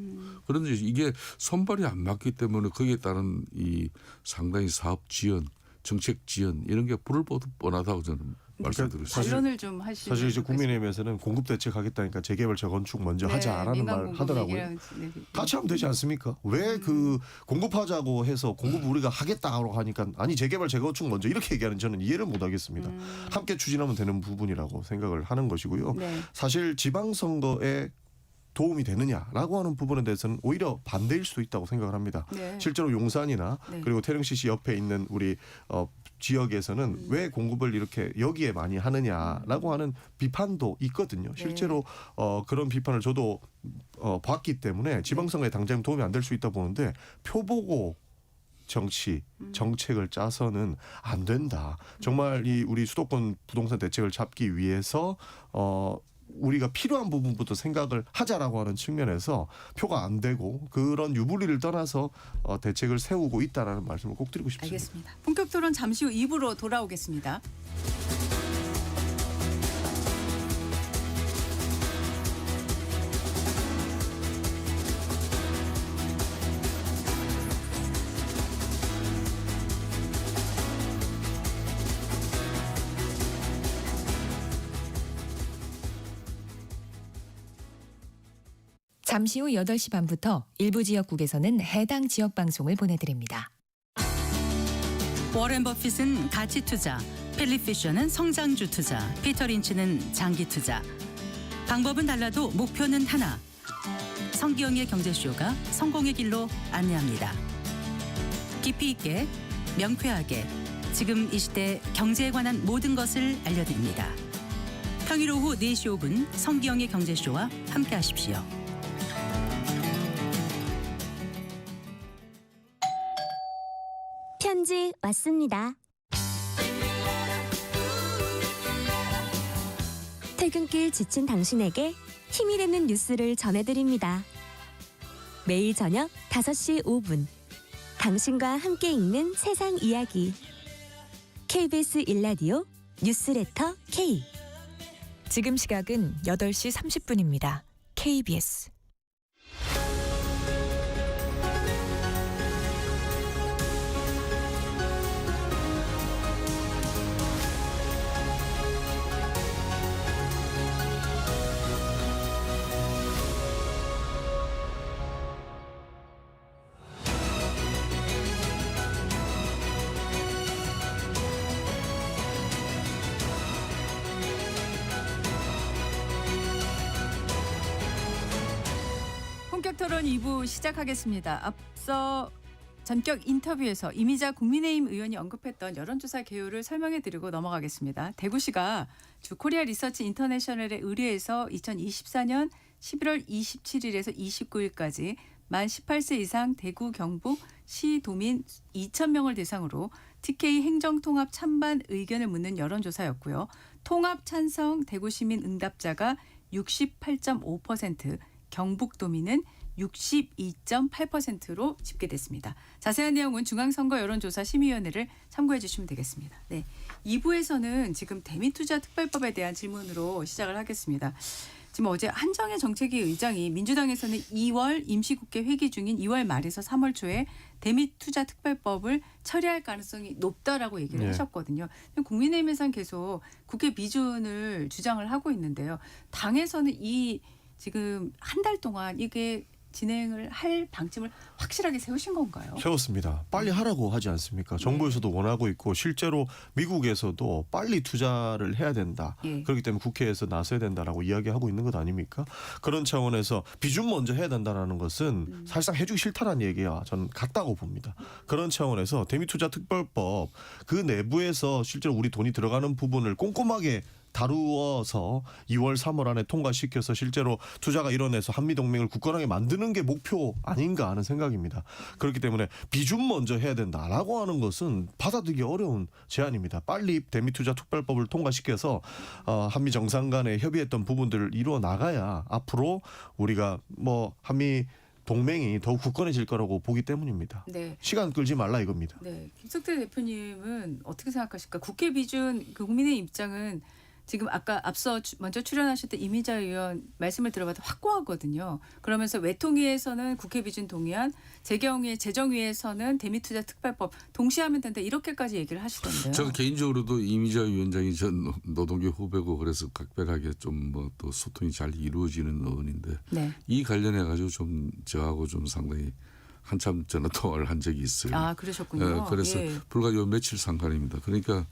그런데 이게 손발이 안 맞기 때문에 거기에 따른 이 상당히 사업 지연, 정책 지연 이런 게 불을 보듯 뻔하다고 저는 말씀드렸어요. 반론을 좀 하시면 사실 이제 국민의힘에서는 공급 대책 하겠다니까 재개발 재건축 먼저 하자라는 말 하더라고요. 같이 하면 되지 않습니까? 왜 그 공급하자고 해서 공급 우리가 하겠다고 하니까 아니 재개발 재건축 먼저 이렇게 얘기하는 저는 이해를 못 하겠습니다. 함께 추진하면 되는 부분이라고 생각을 하는 것이고요. 네. 사실 지방선거에 도움이 되느냐라고 하는 부분에 대해서는 오히려 반대일 수도 있다고 생각을 합니다. 네. 실제로 용산이나 네. 그리고 태릉시시 옆에 있는 우리 지역에서는 왜 공급을 이렇게 여기에 많이 하느냐라고 하는 비판도 있거든요. 실제로 그런 비판을 저도 봤기 때문에 지방선거에 당장 도움이 안 될 수 있다 보는데 표보고 정치 정책을 짜서는 안 된다. 정말 이 우리 수도권 부동산 대책을 잡기 위해서 우리가 필요한 부분부터 생각을 하자라고 하는 측면에서 표가 안 되고 그런 유불리를 떠나서 대책을 세우고 있다라는 말씀을 꼭 드리고 싶습니다. 알겠습니다. 본격 토론 잠시 후 2부로 돌아오겠습니다. 잠시 후 8시 반부터 일부 지역국에서는 해당 지역 방송을 보내드립니다. 워렌 버핏은 가치 투자, 필립 피셔는 성장주 투자, 피터 린치는 장기 투자. 방법은 달라도 목표는 하나. 성기영의 경제쇼가 성공의 길로 안내합니다. 깊이 있게, 명쾌하게, 지금 이 시대 경제에 관한 모든 것을 알려드립니다. 평일 오후 4시 5분 성기영의 경제쇼와 함께하십시오. 편지 왔습니다. 퇴근길 지친 당신에게 힘이 되는 뉴스를 전해드립니다. 매일 저녁 5시 5분 당신과 함께 읽는 세상 이야기. KBS 1라디오 뉴스레터 K. 지금 시각은 8시 30분입니다. KBS 본격 토론 2부 시작하겠습니다. 앞서 전격 인터뷰에서 이미자 국민의힘 의원이 언급했던 여론조사 개요를 설명해드리고 넘어가겠습니다. 대구시가 주 코리아 리서치 인터내셔널에 의뢰해서 2024년 11월 27일에서 29일까지 만 18세 이상 대구 경북 시도민 2,000명을 대상으로 TK 행정통합 찬반 의견을 묻는 여론조사였고요. 통합 찬성 대구시민 응답자가 68.5%, 경북도민은 62.8%로 집계됐습니다. 자세한 내용은 중앙선거 여론조사 심의위원회를 참고해 주시면 되겠습니다. 네, 2부에서는 지금 대미투자특별법에 대한 질문으로 시작을 하겠습니다. 지금 어제 한정혜 정책위 의장이 민주당에서는 2월 임시국회 회기 중인 2월 말에서 3월 초에 대미투자특별법을 처리할 가능성이 높다라고 얘기를 네. 하셨거든요. 국민의힘에서는 계속 국회 비준을 주장을 하고 있는데요. 당에서는 이 지금 한 달 동안 이게 진행을 할 방침을 확실하게 세우신 건가요? 세웠습니다. 빨리 하라고 하지 않습니까? 정부에서도 원하고 있고 실제로 미국에서도 빨리 투자를 해야 된다. 예. 그렇기 때문에 국회에서 나서야 된다라고 이야기하고 있는 것 아닙니까? 그런 차원에서 비준 먼저 해야 된다라는 것은 사실상 해주기 싫다라는 얘기가 저는 같다고 봅니다. 그런 차원에서 대미투자특별법 그 내부에서 실제로 우리 돈이 들어가는 부분을 꼼꼼하게 다루어서 2월 3월 안에 통과시켜서 실제로 투자가 일어나서 한미동맹을 굳건하게 만드는 게 목표 아닌가 하는 생각입니다. 그렇기 때문에 비준 먼저 해야 된다라고 하는 것은 받아들이기 어려운 제안입니다. 빨리 대미투자특별법을 통과시켜서 한미 정상 간에 협의했던 부분들을 이루어 나가야 앞으로 우리가 한미 동맹이 더욱 굳건해질 거라고 보기 때문입니다. 네. 시간 끌지 말라 이겁니다. 네. 김석태 대표님은 어떻게 생각하실까? 국회 비준 국민의 입장은 지금 아까 앞서 먼저 출연하셨던 이미자 의원 말씀을 들어봐도 확고하거든요. 그러면서 외통위에서는 국회 비준 동의안, 재정위에서는 대미투자특별법 동시에 하면 된다 이렇게까지 얘기를 하시던데요. 제가 개인적으로도 이미자 위원장이 전 노동계 후배고 그래서 각별하게 좀 또 소통이 잘 이루어지는 의원인데 네. 이 관련해 가지고 좀 저하고 좀 상당히 한참 전화 통화를 한 적이 있어요. 아, 그러셨군요. 그래서 예. 불과 요 며칠 상관입니다. 그러니까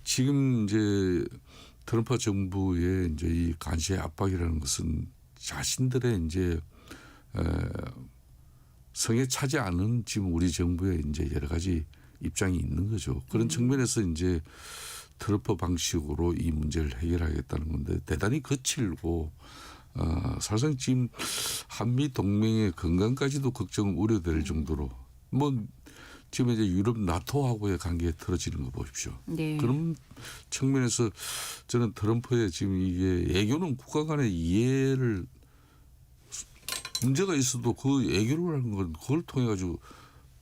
지금 이제 트럼프 정부의 이제 이 관세 압박이라는 것은 자신들의 이제 성에 차지 않은 지금 우리 정부의 이제 여러 가지 입장이 있는 거죠. 그런 측면에서 이제 트럼프 방식으로 이 문제를 해결하겠다는 건데 대단히 거칠고 사실상 지금 한미 동맹의 건강까지도 걱정 우려될 정도로 지금 이제 유럽 나토하고의 관계에 틀어지는 거 보십시오. 네. 그런 측면에서 저는 트럼프의 지금 이게 애교는 국가 간의 이해를 문제가 있어도 그 애교를 하는 건 그걸 통해 가지고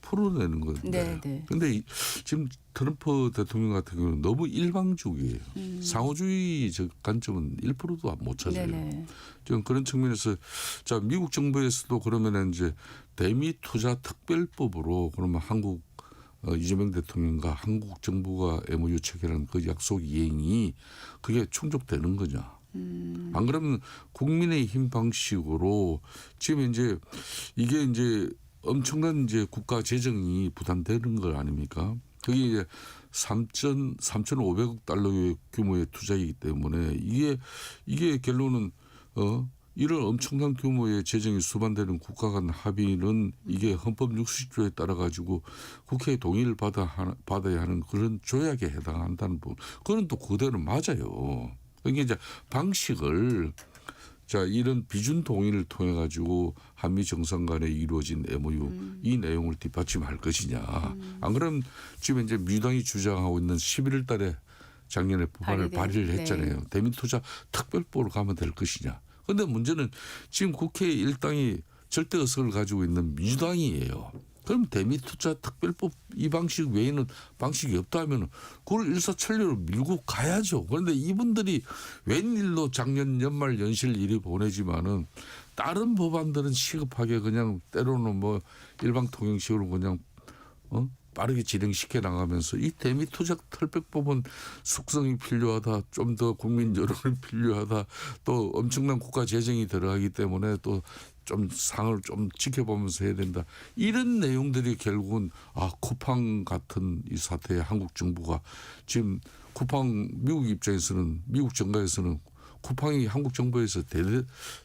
풀어내는 건데. 네. 그런데 지금 트럼프 대통령 같은 경우는 너무 일방적이에요. 상호주의 관점은 1%도 못 찾아요. 네네. 좀 그런 측면에서 자 미국 정부에서도 그러면 이제 대미 투자 특별법으로 그러면 한국 이재명 대통령과 한국 정부가 MOU 체결한 그 약속 이행이 그게 충족되는 거냐? 안 그러면 국민의힘 방식으로 지금 이제 이게 이제 엄청난 이제 국가 재정이 부담되는 거 아닙니까? 그게 이제 3,500억 달러의 규모의 투자이기 때문에 이게 결론은 이런 엄청난 규모의 재정이 수반되는 국가 간 합의는 이게 헌법 60조에 따라 가지고 국회의 동의를 받아야 하는 그런 조약에 해당한다는 부분. 그건 또 그대로 맞아요. 그러니까 이제 방식을 이런 비준 동의를 통해 가지고 한미 정상 간에 이루어진 MOU 이 내용을 뒷받침할 것이냐. 안 그러면 지금 이제 민주당이 주장하고 있는 11월 달에 작년에 법안을 발의를 했잖아요. 네. 대미투자 특별법으로 가면 될 것이냐. 그런데 문제는 지금 국회 일당이 절대 의석을 가지고 있는 민주당이에요. 그럼 대미투자 특별법 이 방식 외에는 방식이 없다면 그걸 일사천리로 밀고 가야죠. 그런데 이분들이 웬일로 작년 연말 연실 일이 보내지만은 다른 법안들은 시급하게 그냥 때로는 뭐 일방통행식으로 그냥 빠르게 진행시켜 나가면서 이 대미투자 특별법은 숙성이 필요하다. 좀 더 국민 여론이 필요하다. 또 엄청난 국가 재정이 들어가기 때문에 또 좀 상을 좀 지켜보면서 해야 된다. 이런 내용들이 결국은 쿠팡 같은 이 사태에 한국 정부가 지금 쿠팡 미국 입장에서는 미국 정가에서는 쿠팡이 한국 정부에서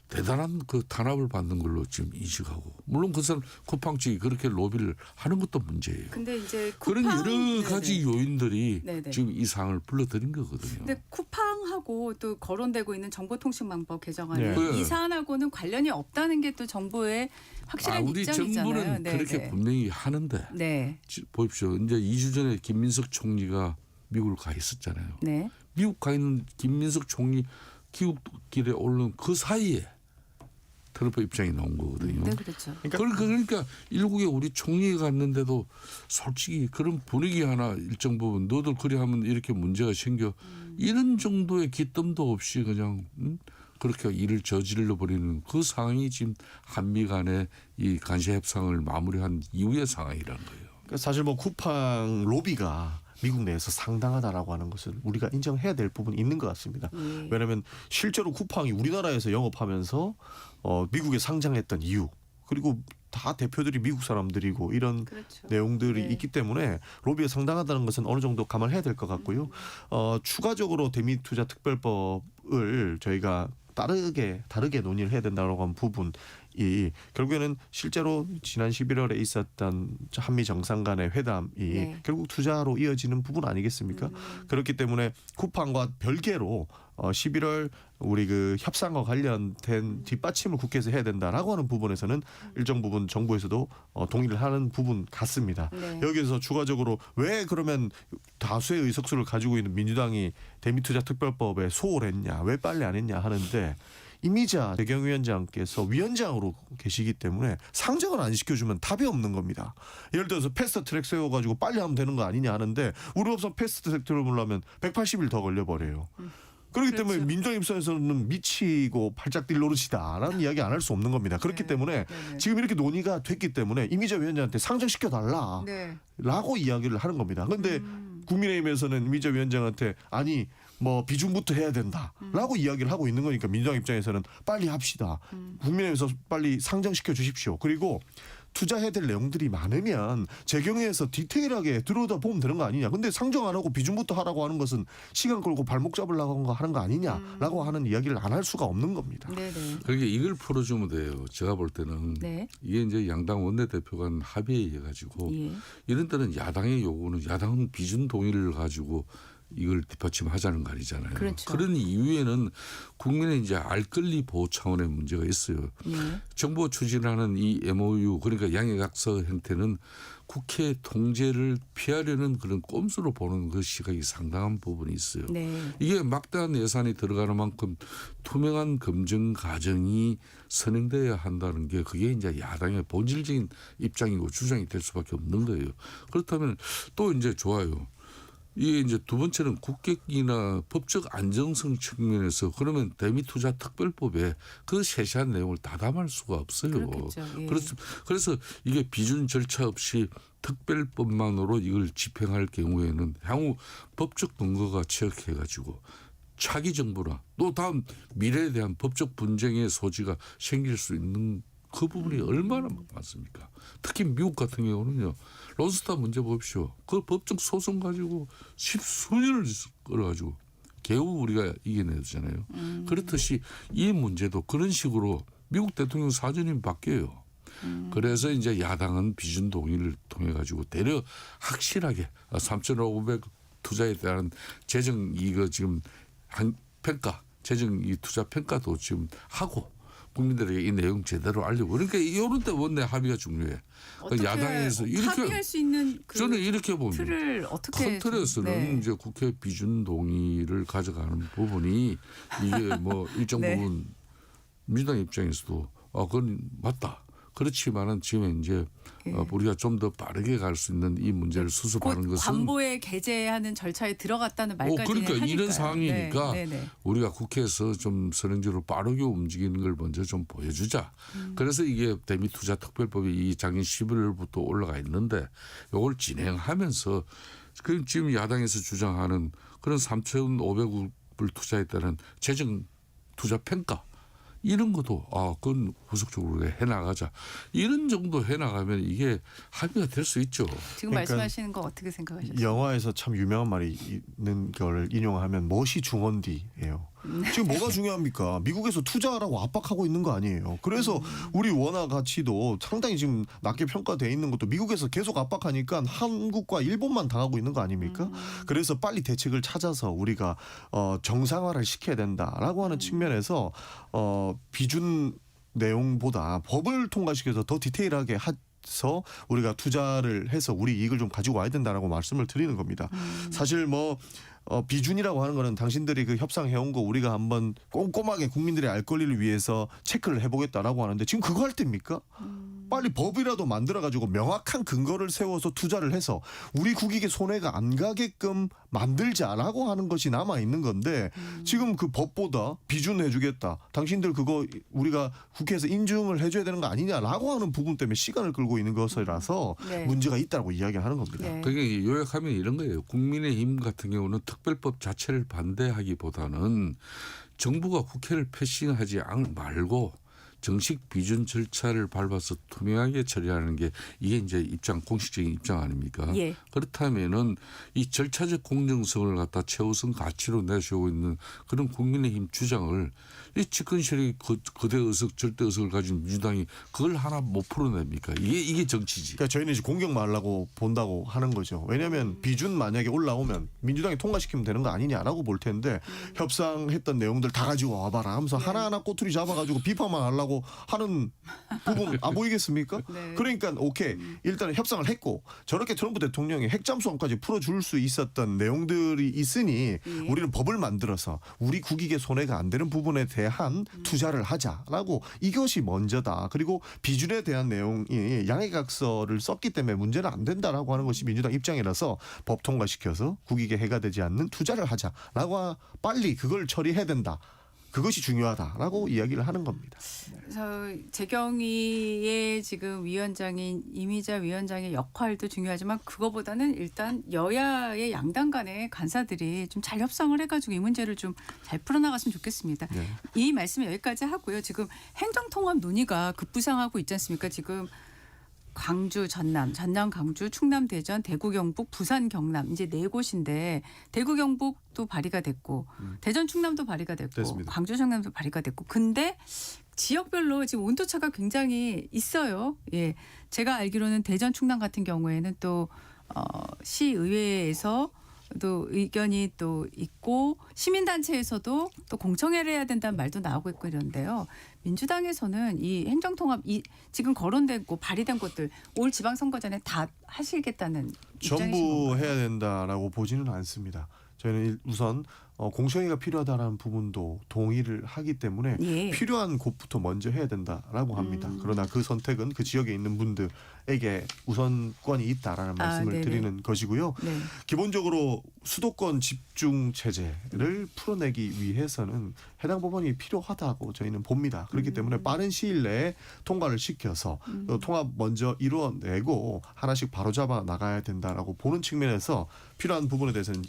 대단한 그 탄압을 받는 걸로 지금 인식하고 물론 그 사람 쿠팡 측이 그렇게 로비를 하는 것도 문제예요. 근데 이제 그런 여러 가지 요인들이 네네. 지금 이 사항을 불러들인 거거든요. 근데 쿠팡하고 또 거론되고 있는 정보통신망법 개정안은 네. 이 사안하고는 관련이 없다는 게 또 정부의 확실한 우리 입장이잖아요. 정부는 네, 그렇게 네. 분명히 하는데 네, 보십시오. 이제 2주 전에 김민석 총리가 미국을 가 있었잖아요. 네, 미국 가 있는 김민석 총리 귀국길에 오른 그 사이에 트럼프 입장이 나온 거거든요. 네, 그렇죠. 그러니까 일국에 우리 총리가 갔는데도 솔직히 그런 분위기 하나 일정 부분 너들 그래 하면 이렇게 문제가 생겨 이런 정도의 기뜸도 없이 그냥 그렇게 일을 저질러 버리는 그 상황이 지금 한미 간의 이 간세 협상을 마무리한 이후의 상황이라는 거예요. 그러니까 사실 뭐 쿠팡 로비가 미국 내에서 상당하다라고 하는 것을 우리가 인정해야 될 부분이 있는 것 같습니다. 왜냐하면 실제로 쿠팡이 우리나라에서 영업하면서 미국에 상장했던 이유 그리고 다 대표들이 미국 사람들이고 이런 그렇죠. 내용들이 네. 있기 때문에 로비에 상당하다는 것은 어느 정도 감안해야 될 것 같고요. 추가적으로 대미투자 특별법을 저희가 다르게 논의를 해야 된다고 하는 부분이 결국에는 실제로 지난 11월에 있었던 한미 정상 간의 회담이 네. 결국 투자로 이어지는 부분 아니겠습니까? 그렇기 때문에 쿠팡과 별개로 11월 우리 그 협상과 관련된 뒷받침을 국회에서 해야 된다라고 하는 부분에서는 일정 부분 정부에서도 동의를 하는 부분 같습니다. 네. 여기에서 추가적으로 왜 그러면 다수의 의석수를 가지고 있는 민주당이 대미투자 특별법에 소홀 했냐, 왜 빨리 안 했냐 하는데 이미자 대경위원장께서 위원장으로 계시기 때문에 상정을 안 시켜주면 답이 없는 겁니다. 예를 들어서 패스트트랙 세워가지고 빨리 하면 되는 거 아니냐 하는데 우리 법상 패스트트랙 들어보려면 180일 더 걸려버려요. 그렇기 그렇죠. 때문에 민주당 입장에서는 미치고 팔짝 뛸 노릇이다라는 이야기 안 할 수 없는 겁니다. 그렇기 네. 때문에 네. 지금 이렇게 논의가 됐기 때문에 이미자 위원장한테 상정시켜달라. 네. 라고 이야기를 하는 겁니다. 그런데 국민의힘에서는 이미자 위원장한테 아니 뭐 비중부터 해야 된다라고 이야기를 하고 있는 거니까 민주당 입장에서는 빨리 합시다. 국민의힘에서 빨리 상정시켜 주십시오. 그리고 투자해야 될 내용들이 많으면 재경회에서 디테일하게 들여다보면 되는 거 아니냐. 근데 상정 안 하고 비중부터 하라고 하는 것은 시간 끌고 발목 잡으려고 하는 거 아니냐라고 하는 이야기를 안 할 수가 없는 겁니다. 네, 네. 그러니까 이걸 풀어주면 돼요. 제가 볼 때는 네. 이게 이제 양당 원내대표 간 합의에 의해 가지고 예. 이런 때는 야당의 요구는 야당은 비준 동의를 가지고 이걸 뒷받침하자는 거 아니잖아요. 그렇죠. 그런 이유에는 국민의 이제 알권리 보호 차원의 문제가 있어요. 예. 정부가 추진하는 이 MOU 그러니까 양해각서 형태는 국회 통제를 피하려는 그런 꼼수로 보는 그 시각이 상당한 부분이 있어요. 네. 이게 막대한 예산이 들어가는 만큼 투명한 검증 과정이 선행돼야 한다는 게 그게 이제 야당의 본질적인 입장이고 주장이 될 수밖에 없는 거예요. 그렇다면 또 이제 좋아요. 이게 이제 두 번째는 국격이나 법적 안정성 측면에서 그러면 대미투자 특별법에 그 세세한 내용을 다 담을 수가 없어요. 그렇겠죠. 예. 그래서 이게 비준 절차 없이 특별법만으로 이걸 집행할 경우에는 향후 법적 근거가 취약해가지고 차기 정부나 또 다음 미래에 대한 법적 분쟁의 소지가 생길 수 있는 그 부분이 얼마나 많습니까? 특히 미국 같은 경우는요. 론스타 문제 보십시오. 그 법적 소송 가지고 십수년을 끌어가지고 겨우 우리가 이겨내잖아요. 그렇듯이 이 문제도 그런 식으로 미국 대통령 사전이 바뀌어요. 그래서 이제 야당은 비준 동의를 통해 가지고 대려 확실하게 3,500 투자에 대한 재정 이거 지금 한 평가 재정 이 투자 평가도 지금 하고 국민들에게 이 내용 제대로 알리고 그러니까 이런 때 원내 합의가 중요해. 어떻게 야당에서 이렇게 합의할 수 있는 그 저는 이렇게 봅니다. 틀을 어떻게 큰 틀에서는 네. 이제 국회 비준 동의를 가져가는 부분이 이게 뭐 일정 네. 부분 민주당 입장에서도 그건 맞다. 그렇지만은 지금 이제 우리가 좀 더 빠르게 갈 수 있는 이 문제를 수습하는 곧 것은 관보에 게재하는 절차에 들어갔다는 말까지는 그러니까 하니까요. 이런 상황이니까 네, 네, 네. 우리가 국회에서 좀 선행적으로 빠르게 움직이는 걸 먼저 좀 보여주자. 그래서 이게 대미투자특별법이 이 작년 11월부터 올라가 있는데 이걸 진행하면서 그 지금 야당에서 주장하는 그런 3,500억을 투자했다는 재정 투자 평가 이런 것도 그건 후속적으로 해나가자. 이런 정도 해나가면 이게 합의가 될 수 있죠. 지금 그러니까 말씀하시는 거 어떻게 생각하셨어요? 영화에서 참 유명한 말이 있는 걸 인용하면 멋이 중헌디예요. 지금 뭐가 중요합니까? 미국에서 투자하라고 압박하고 있는 거 아니에요. 그래서 우리 원화 가치도 상당히 지금 낮게 평가돼 있는 것도 미국에서 계속 압박하니까 한국과 일본만 당하고 있는 거 아닙니까? 그래서 빨리 대책을 찾아서 우리가 정상화를 시켜야 된다라고 하는 측면에서 비준 내용보다 법을 통과시켜서 더 디테일하게 해서 우리가 투자를 해서 우리 이익을 좀 가지고 와야 된다라고 말씀을 드리는 겁니다. 사실 비준이라고 하는 거는 당신들이 그 협상해온 거 우리가 한번 꼼꼼하게 국민들의 알 권리를 위해서 체크를 해보겠다라고 하는데 지금 그거 할 때입니까? 빨리 법이라도 만들어가지고 명확한 근거를 세워서 투자를 해서 우리 국익에 손해가 안 가게끔 만들자라고 하는 것이 남아있는 건데 지금 그 법보다 비준 해주겠다. 당신들 그거 우리가 국회에서 인증을 해줘야 되는 거 아니냐라고 하는 부분 때문에 시간을 끌고 있는 것이라서 네. 문제가 있다고 이야기하는 겁니다. 네. 그게 요약하면 이런 거예요. 국민의힘 같은 경우는 특별법 자체를 반대하기보다는 정부가 국회를 패싱하지 말고 정식 비준 절차를 밟아서 투명하게 처리하는 게 이게 이제 공식적인 입장 아닙니까? 예. 그렇다면은 이 절차적 공정성을 갖다 최우선 가치로 내세우고 있는 그런 국민의힘 주장을 이 집권 세력이 거대 의석, 절대 의석을 가진 민주당이 그걸 하나 못 풀어냅니까? 이게 정치지. 그러니까 저희는 이제 공격만 하려고 본다고 하는 거죠. 왜냐하면 비준 만약에 올라오면 민주당이 통과시키면 되는 거 아니냐라고 볼 텐데 협상했던 내용들 다 가지고 와봐라 하면서 하나하나 꼬투리 잡아가지고 비판만 하려고 하는 부분 보이겠습니까? 네. 그러니까 오케이 일단 협상을 했고 저렇게 트럼프 대통령이 핵잠수함까지 풀어줄 수 있었던 내용들이 있으니 우리는 법을 만들어서 우리 국익에 손해가 안 되는 부분에 대한 투자를 하자라고 이것이 먼저다. 그리고 비준에 대한 내용이 양해각서를 썼기 때문에 문제는 안 된다라고 하는 것이 민주당 입장이라서 법 통과시켜서 국익에 해가 되지 않는 투자를 하자라고 빨리 그걸 처리해야 된다. 그것이 중요하다라고 이야기를 하는 겁니다. 그래서 재경위의 지금 위원장인 이미자 위원장의 역할도 중요하지만 그거보다는 일단 여야의 양당 간의 간사들이 좀 잘 협상을 해가지고 이 문제를 좀 잘 풀어나갔으면 좋겠습니다. 네. 이 말씀 여기까지 하고요. 지금 행정통합 논의가 급부상하고 있지 않습니까? 지금 광주, 전남, 강주, 충남, 대전, 대구, 경북, 부산, 경남 이제 4곳인데 대구, 경북도 발의가 됐고 대전, 충남도 발의가 됐고 됐습니다. 광주, 전남도 발의가 됐고 근데 지역별로 지금 온도차가 굉장히 있어요. 예, 제가 알기로는 대전, 충남 같은 경우에는 또 시의회에서 또 의견이 또 있고 시민단체에서도 또 공청회를 해야 된다는 말도 나오고 있고 이런데요. 민주당에서는 이 행정통합 지금 거론되고 발의된 것들 올 지방선거 전에 다 하시겠다는 입장이신 전부 건가요? 해야 된다라고 보지는 않습니다. 저희는 우선 공청회가 필요하다는 부분도 동의를 하기 때문에 예. 필요한 곳부터 먼저 해야 된다라고 합니다. 그러나 그 선택은 그 지역에 있는 분들에게 우선권이 있다라는 말씀을 네네. 드리는 것이고요. 네. 기본적으로 수도권 집중 체제를 풀어내기 위해서는 해당 법안이 필요하다고 저희는 봅니다. 그렇기 때문에 빠른 시일 내에 통과를 시켜서 통합 먼저 이루어내고 하나씩 바로잡아 나가야 된다라고 보는 측면에서 필요한 부분에 대해서는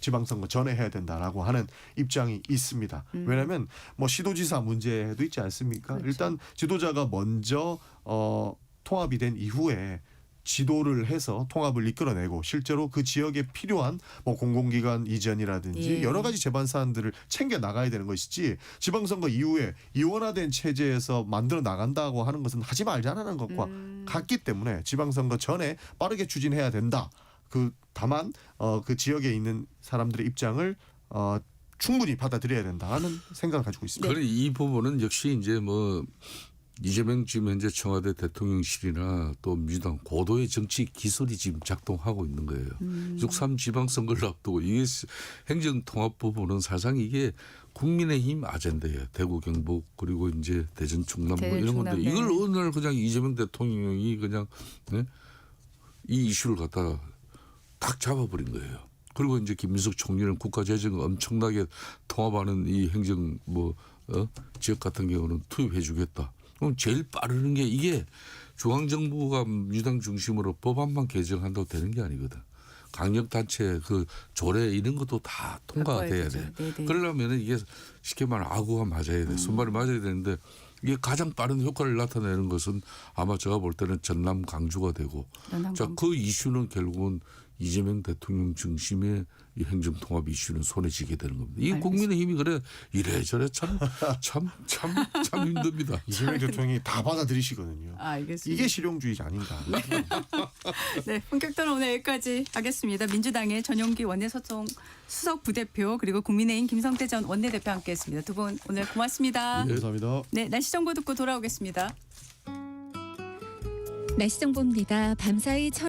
지방선거 전에 해야 된다라고 하는 입장이 있습니다. 왜냐하면 시도지사 문제도 있지 않습니까? 그렇죠. 일단 지도자가 먼저 통합이 된 이후에 지도를 해서 통합을 이끌어내고 실제로 그 지역에 필요한 공공기관 이전이라든지 예. 여러 가지 제반 사안들을 챙겨 나가야 되는 것이지 지방선거 이후에 이원화된 체제에서 만들어 나간다고 하는 것은 하지 말자라는 것과 같기 때문에 지방선거 전에 빠르게 추진해야 된다. 다만 그 지역에 있는 사람들의 입장을 충분히 받아들여야 된다는 생각을 가지고 있습니다. 그런 이 부분은 역시 이제 이재명 지금 현재 청와대 대통령실이나 또 민주당 고도의 정치 기술이 지금 작동하고 있는 거예요. 6.3 지방선거를 앞두고 이게 행정통합부분은 사실상 이게 국민의힘 아젠다예요. 대구 경북 그리고 이제 대전 충남 뭐 이런 건데 충남, 이걸 네. 어느 날 그냥 이재명 대통령이 그냥 네? 이 이슈를 갖다가 딱 잡아버린 거예요. 그리고 이제 김민석 총리는 국가재정을 엄청나게 통합하는 이 행정 지역 같은 경우는 투입해주겠다. 그럼 제일 빠르는 게 이게 중앙정부가 민주당 중심으로 법안만 개정한다고 되는 게 아니거든. 강력단체 그 조례 이런 것도 다 통과가 바꿔야 돼야 되죠. 돼. 네네. 그러려면 이게 쉽게 말하면 아구가 맞아야 돼. 손발이 맞아야 되는데 이게 가장 빠른 효과를 나타내는 것은 아마 제가 볼 때는 전남 강주가 되고 자, 그 이슈는 결국은 이재명 대통령 중심의 이 행정통합 이슈는 손에 쥐게 되는 겁니다. 이 국민의힘이 그래 이래저래 참 힘듭니다. 이재명 대통령이 다 받아들이시거든요. 알겠습니다. 이게 실용주의 아닌가. 네, 본격 토론 오늘 여기까지 하겠습니다. 민주당의 전용기 원내소통 수석 부대표 그리고 국민의힘 김성태 전 원내대표 함께했습니다. 두 분 오늘 고맙습니다. 감사합니다. 네, 날씨 정보 듣고 돌아오겠습니다. 날씨 정보입니다. 밤사이